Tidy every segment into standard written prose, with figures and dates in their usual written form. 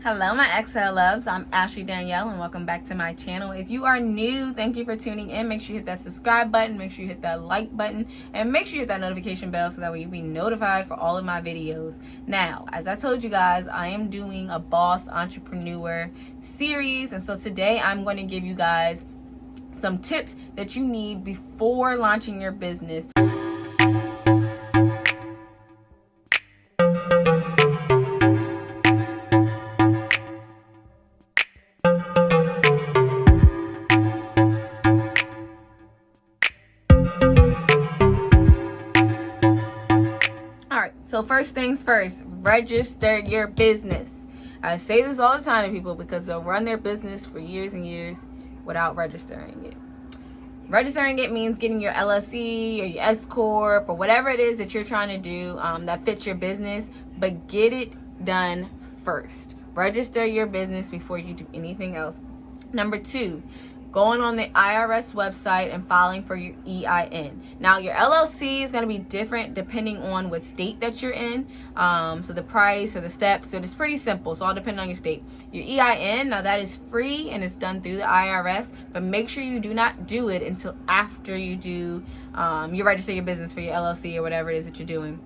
Hello, my Xhale loves. I'm Ashley Danielle, and welcome back to my channel. If you are new, thank you for tuning in. Make sure you hit that subscribe button, make sure you hit that like button, and make sure you hit that notification bell so that way you'll be notified for all of my videos. Now, as I told you guys, I am doing a boss entrepreneur series, and so today I'm going to give you guys some tips that you need before launching your business. So first things first, register your business. I say this all the time to people because they'll run their business for years and years without registering it. Registering it means getting your LLC or your S Corp or whatever it is that you're trying to do that fits your business, but get it done first. Register your business before you do anything else. Number 2, going on the IRS website and filing for your EIN. Now, your LLC is going to be different depending on what state that you're in. So the price or the steps, so it's pretty simple. So all depending on your state. Your EIN, now that is free and it's done through the IRS, but make sure you do not do it until after you do, you register your business for your LLC or whatever it is that you're doing.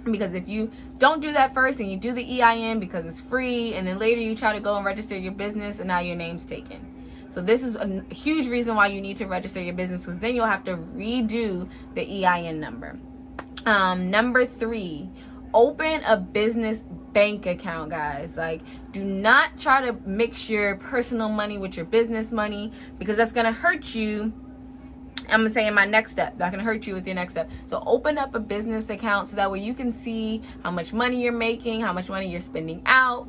Because if you don't do that first and you do the EIN because it's free, and then later you try to go and register your business and now your name's taken. So this is a huge reason why you need to register your business, because then you'll have to redo the EIN number. Number 3, open a business bank account, guys. Like, do not try to mix your personal money with your business money, because that's going to hurt you. I'm going to say in my next step, that can hurt you with your next step. So open up a business account so that way you can see how much money you're making, how much money you're spending out.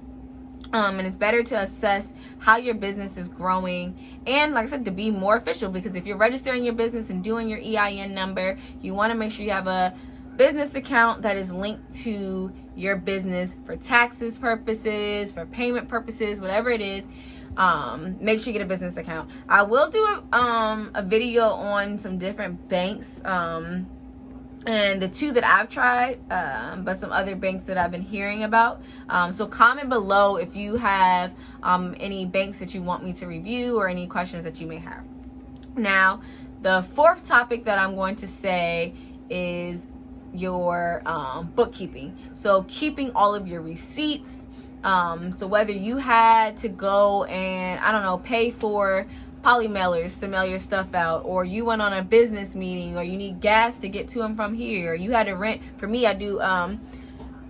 And it's better to assess how your business is growing, and like I said, to be more official, because if you're registering your business and doing your EIN number, you want to make sure you have a business account that is linked to your business for taxes purposes, for payment purposes, whatever it is. Make sure you get a business account. I will do a video on some different banks, and the 2 that I've tried, but some other banks that I've been hearing about. So comment below if you have any banks that you want me to review or any questions that you may have. Now, the 4th topic that I'm going to say is your bookkeeping. So keeping all of your receipts. So whether you had to go and, I don't know, pay for poly mailers to mail your stuff out, or you went on a business meeting, or you need gas to get to and from here, or you had to rent. For me, I do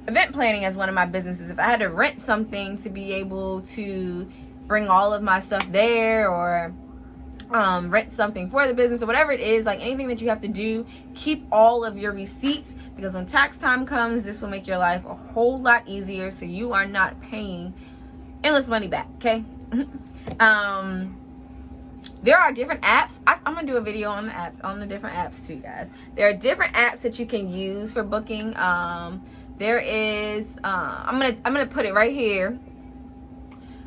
event planning as one of my businesses. If I had to rent something to be able to bring all of my stuff there, or rent something for the business, or whatever it is, like anything that you have to do, keep all of your receipts, because when tax time comes, this will make your life a whole lot easier, so you are not paying endless money back. Okay. There are different apps. I'm gonna do a video on the apps, on the different apps too, guys. There are different apps that you can use for booking. There is I'm gonna put it right here.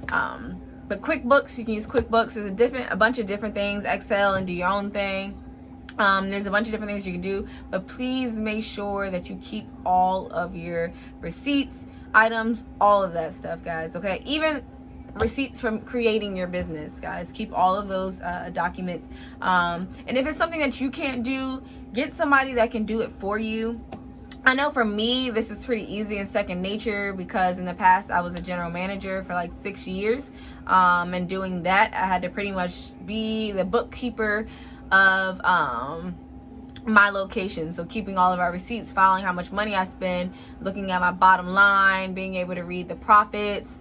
But QuickBooks, you can use QuickBooks. There's a bunch of different things. Xhale, and do your own thing. There's a bunch of different things you can do, but please make sure that you keep all of your receipts, items, all of that stuff, guys. Okay, even receipts from creating your business, guys. Keep all of those documents. And if it's something that you can't do, get somebody that can do it for you. I know for me, this is pretty easy and second nature, because in the past I was a general manager for like 6 years. And doing that, I had to pretty much be the bookkeeper of my location. So keeping all of our receipts, filing how much money I spend, looking at my bottom line, being able to read the profits,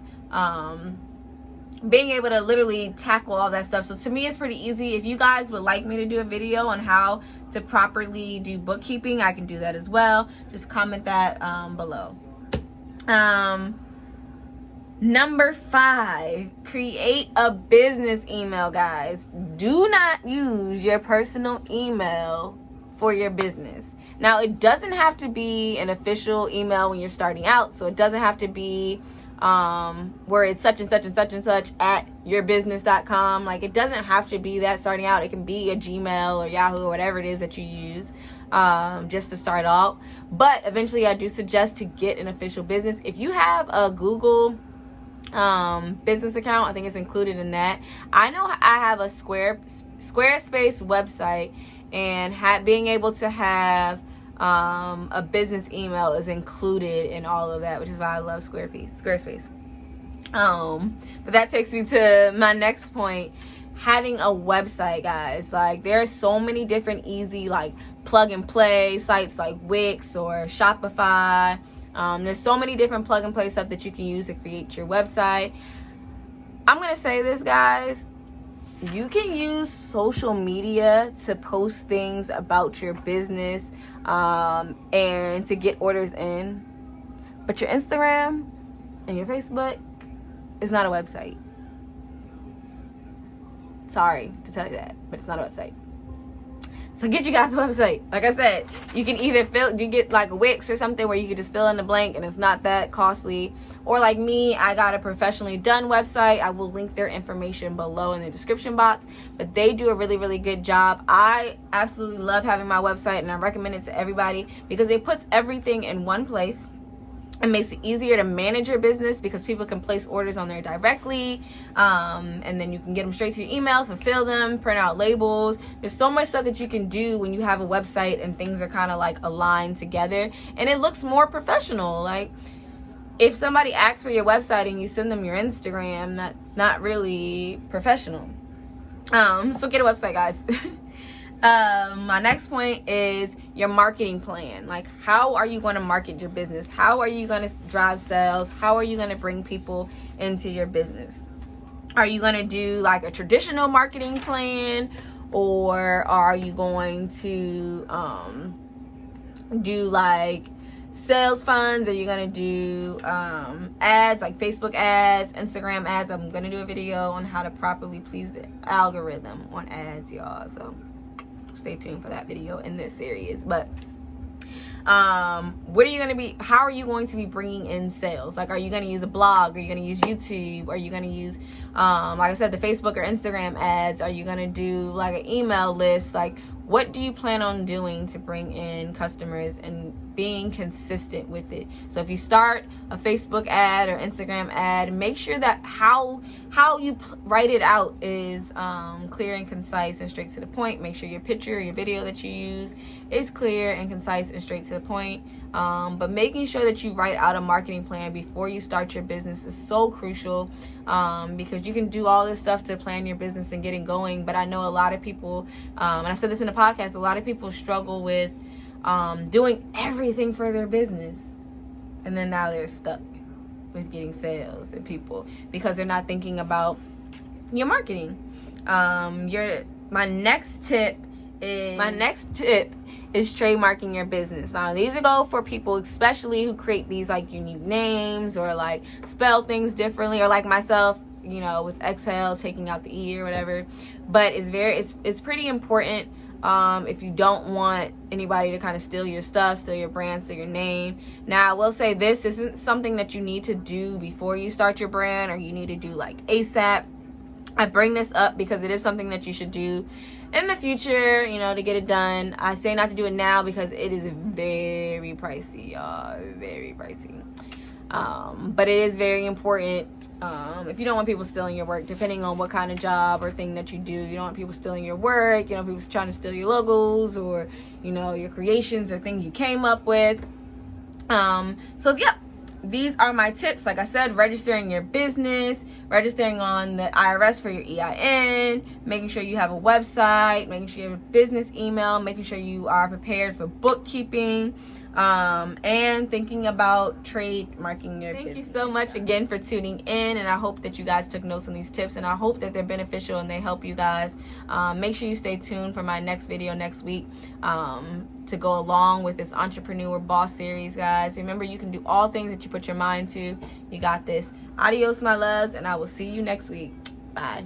being able to literally tackle all that stuff. So to me, it's pretty easy. If you guys would like me to do a video on how to properly do bookkeeping, I can do that as well. Just comment that below. Number 5, create a business email, guys. Do not use your personal email for your business. Now, it doesn't have to be an official email when you're starting out. So it doesn't have to be where it's such and such and such and such at yourbusiness.com. Like, it doesn't have to be that starting out. It can be a Gmail or Yahoo or whatever it is that you use just to start out. But eventually I do suggest to get an official business. If you have a Google business account. I think it's included in that. I know I have a Squarespace website, and being able to have a business email is included in all of that, which is why I love Squarespace. But that takes me to my next point. Having a website, guys. Like, there are so many different easy, like, plug and play sites like Wix or Shopify. There's so many different plug and play stuff that you can use to create your website. I'm gonna say this, guys. You can use social media to post things about your business and to get orders in. But your Instagram and your Facebook is not a website. Sorry to tell you that, but it's not a website. So get you guys a website. Like I said, you can either you get like a Wix or something where you can just fill in the blank and it's not that costly. Or like me, I got a professionally done website. I will link their information below in the description box. But they do a really, really good job. I absolutely love having my website, and I recommend it to everybody because it puts everything in one place. It makes it easier to manage your business because people can place orders on there directly, and then you can get them straight to your email, fulfill them, print out labels. There's so much stuff that you can do when you have a website and things are kind of like aligned together, and it looks more professional. Like, if somebody asks for your website and you send them your Instagram, that's not really professional. So get a website, guys. My next point is your marketing plan. Like, how are you going to market your business? How are you going to drive sales? How are you going to bring people into your business? Are you going to do like a traditional marketing plan, or are you going to do like sales funds? Are you going to do ads, like Facebook ads, Instagram ads? I'm going to do a video on how to properly please the algorithm on ads, y'all. So stay tuned for that video in this series. But how are you going to be bringing in sales? Like, are you going to use a blog? Are you going to use YouTube? Are you going to use like I said, the Facebook or Instagram ads? Are you going to do like an email list? Like, what do you plan on doing to bring in customers and being consistent with it? So if you start a Facebook ad or Instagram ad, make sure that how you write it out is clear and concise and straight to the point. Make sure your picture or your video that you use is clear and concise and straight to the point. But making sure that you write out a marketing plan before you start your business is so crucial, because you can do all this stuff to plan your business and get it going. But I know a lot of people, and I said this in the podcast, a lot of people struggle with doing everything for their business, and then now they're stuck with getting sales and people because they're not thinking about your marketing. My next tip is trademarking your business. Now, these are go for people especially who create these like unique names or like spell things differently, or like myself, you know, with Xhale, taking out the E or whatever. But it's pretty important if you don't want anybody to kind of steal your stuff, steal your brand, steal your name. Now, I will say this isn't something that you need to do before you start your brand, or you need to do like ASAP. I bring this up because it is something that you should do in the future, you know, to get it done. I say not to do it now because it is very pricey, y'all. Very pricey. But it is very important if you don't want people stealing your work, depending on what kind of job or thing that you do. You don't want people stealing your work, you know, people trying to steal your logos or, you know, your creations or things you came up with. So yeah, these are my tips. Like I said, registering your business, registering on the IRS for your EIN, making sure you have a website, making sure you have a business email, making sure you are prepared for bookkeeping, and thinking about trademarking your business. Thank you so much again for tuning in, and I hope that you guys took notes on these tips, and I hope that they're beneficial and they help you guys. Make sure you stay tuned for my next video next week to go along with this Entrepreneur Boss series, guys. Remember, you can do all things that you put your mind to. You got this. Adios, my loves, and I will see you next week. Bye.